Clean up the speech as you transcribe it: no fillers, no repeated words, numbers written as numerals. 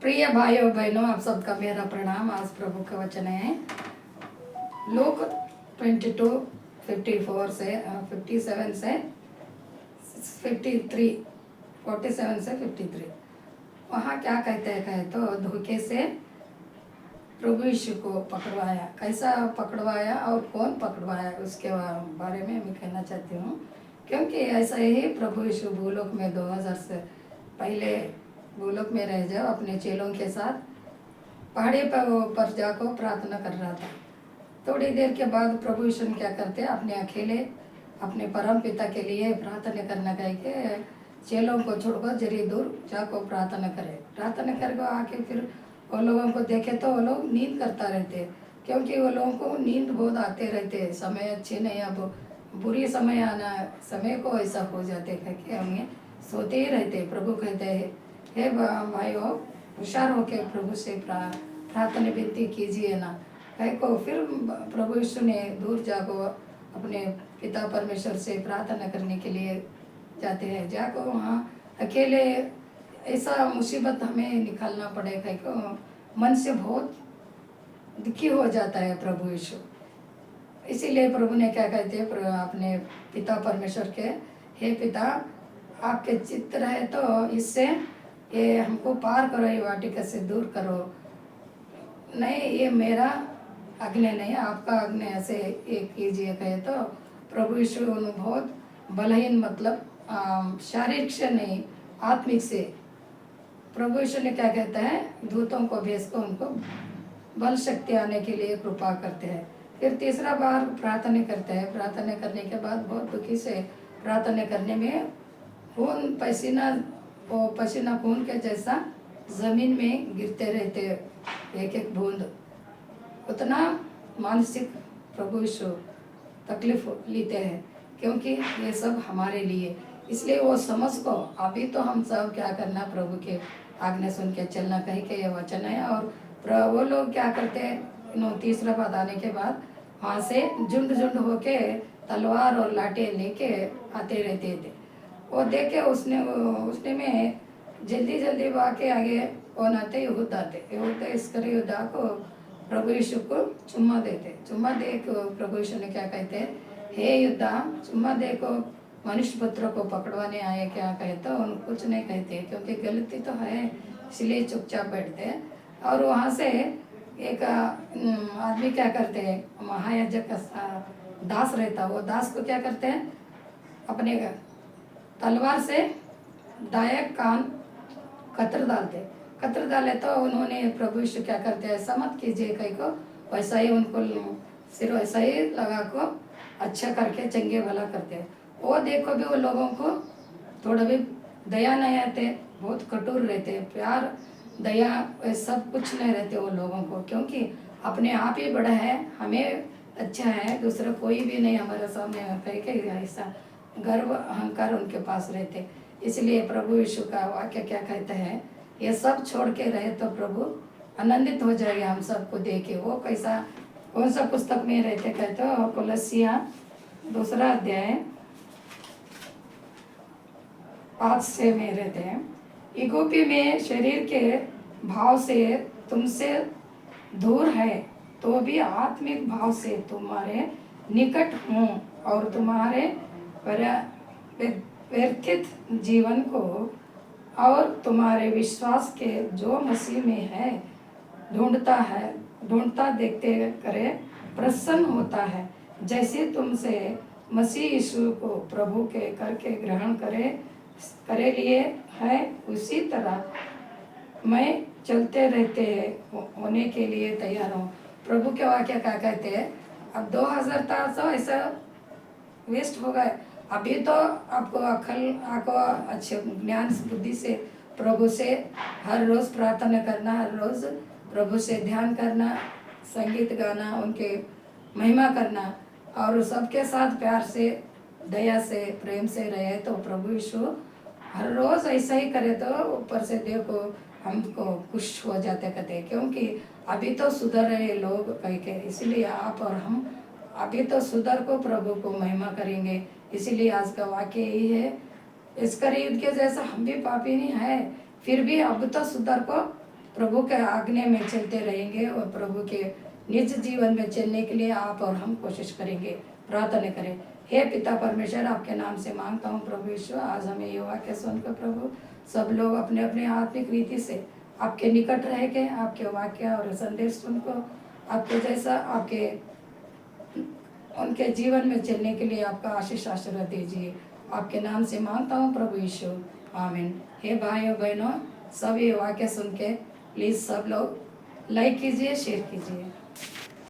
प्रिय भाइयों बहनों, आप सबका मेरा प्रणाम। आज प्रभु का वचन है लूक 22:54 से 57 से 53, 47 से 53। वहाँ क्या कहते हैं कहे तो धोखे से प्रभु यीशु को पकड़वाया। कैसा पकड़वाया और कौन पकड़वाया उसके बारे में मैं कहना चाहती हूँ, क्योंकि ऐसा ही प्रभु यीशु भूलोक में 2000 से पहले भूलोक में रह जाओ अपने चेलों के साथ पहाड़ी पर जाकर प्रार्थना कर रहा था। थोड़ी देर के बाद प्रभु यीशु क्या करते अपने अकेले अपने परम पिता के लिए प्रार्थना करना कह के चेलों को छोड़कर जरी दूर जाकर प्रार्थना करे। प्रार्थना करके आके फिर वो लोगों को देखे तो वो लोग नींद करता रहते, क्योंकि वो लोगों को नींद बहुत आते रहते। समय अच्छे नहीं, अब बुरी समय आना समय को ऐसा हो जाते करके हमें सोते ही रहते। प्रभु कहते हैं हे भाइयों, होशियार होके प्रभु से प्रार्थना विनती कीजिए ना कह को। फिर प्रभु यीशु ने दूर जाको अपने पिता परमेश्वर से प्रार्थना करने के लिए जाते हैं। जाको वहाँ अकेले ऐसा मुसीबत हमें निकालना पड़े कह को मन से बहुत दुखी हो जाता है प्रभु यीशु। इसीलिए प्रभु ने क्या कहते हैं अपने पिता परमेश्वर के, हे पिता आपके चित्र है तो इससे ये हमको पार करो, ये वाटिका से दूर करो। नहीं, ये मेरा आज्ञा नहीं आपका आज्ञा ऐसे एक कीजिए कहे तो प्रभु यीशु बहुत बलहीन, मतलब शारीरिक से नहीं आत्मिक से प्रभु यीशु ने क्या कहता है दूतों को भेज को उनको बल शक्ति आने के लिए कृपा करते हैं। फिर तीसरा बार प्रार्थना करते हैं। प्रार्थना करने के बाद बहुत दुखी से प्रार्थना करने में खून पसीना खून के जैसा जमीन में गिरते रहते एक एक बूंद। उतना मानसिक प्रभु यीशु तकलीफ लेते हैं, क्योंकि ये सब हमारे लिए। इसलिए वो समझ को अभी तो हम सब क्या करना प्रभु के आज्ञा सुन के चलना कहीं के ये वचन है। और वो लोग क्या करते हैं तीसरा बात आने के बाद वहाँ से झुंड होके तलवार और लाठी लेके आते रहते थे। वो देख के उसने में जल्दी वाके आगे कौन आते यहूदा आते। यहूदा इसकर यहूदा को प्रभु यीशु को चुम्मा देते। चुम्मा दे को प्रभु यीशु ने क्या कहते हैं, हे युद्धा चुम्मा दे को मनुष्य पुत्र को पकड़वाने आए क्या कहते उन कुछ नहीं कहते, क्योंकि गलती तो है इसलिए चुपचाप बैठते। और वहाँ से एक आदमी क्या करते हैं, महायाजक का दास रहता, वो दास को क्या करते हैं अपने तलवार से दाएं कान कतर डाले तो उन्होंने प्रभु यीशु क्या करते हैं ऐसा मत कीजिए कहीं को, वैसा ही उनको सिर वैसा ही लगा को अच्छा करके चंगे भला करते हैं। वो देखो भी वो लोगों को थोड़ा भी दया नहीं आते, बहुत कठोर रहते, प्यार दया सब कुछ नहीं रहते वो लोगों को, क्योंकि अपने आप ही बड़ा है, हमें अच्छा है, दूसरा कोई भी नहीं हमारे सामने कह के ऐसा गर्व अहंकार उनके पास रहते। इसलिए प्रभु यीशु का वाक्य क्या कहता है, ये सब छोड़ के रहे तो प्रभु आनंदित हो जाएगा हम सबको देखे। वो कैसा कौन सा पुस्तक में रहते कहते हो, कोलोसिया 2 अध्याय 5 से में रहते हैं। इगोपी में शरीर के भाव से तुमसे दूर है तो भी आत्मिक भाव से तुम्हारे निकट हूँ और तुम्हारे व्यर्थित जीवन को और तुम्हारे विश्वास के जो मसीह में है ढूंढता देखते करे प्रसन्न होता है। जैसे तुमसे मसीह यीशु को प्रभु के करके ग्रहण करे लिए है, उसी तरह मैं चलते रहते होने के लिए तैयार हूँ। प्रभु के वाक्य क्या कहते हैं, अब 2000 साल तो ऐसा वेस्ट हो गए। अभी तो आपको आपको अच्छे ज्ञान बुद्धि से प्रभु से हर रोज़ प्रार्थना करना, हर रोज़ प्रभु से ध्यान करना, संगीत गाना, उनके महिमा करना और सबके साथ प्यार से दया से प्रेम से रहे तो प्रभु यीशु हर रोज़ ऐसा ही करे तो ऊपर से देखो हमको खुश हो जाते कहते, क्योंकि अभी तो सुधर रहे लोग कह के। इसलिए आप और हम अभी तो सुधर को प्रभु को महिमा करेंगे। इसीलिए आज का वाक्य यही है, इसकर युद्ध के जैसा हम भी पापी नहीं है, फिर भी अब तो सुधर को प्रभु के आज्ञा में चलते रहेंगे और प्रभु के निज जीवन में चलने के लिए आप और हम कोशिश करेंगे। प्रार्थना करें। हे पिता परमेश्वर, आपके नाम से मांगता हूँ प्रभु यीशु, आज हमें ये वाक्य सुनकर प्रभु सब लोग अपने अपने आत्मिक रीति से आपके निकट रह के आपके वाक्य और संदेश सुनको आपके जैसा आपके उनके जीवन में चलने के लिए आपका आशीष आशीर्वाद दीजिए। आपके नाम से मांगता हूँ प्रभु यीशु, आमीन। हे भाइयों बहनों, सब ये वाक्य सुन के प्लीज़ सब लोग लाइक कीजिए, शेयर कीजिए।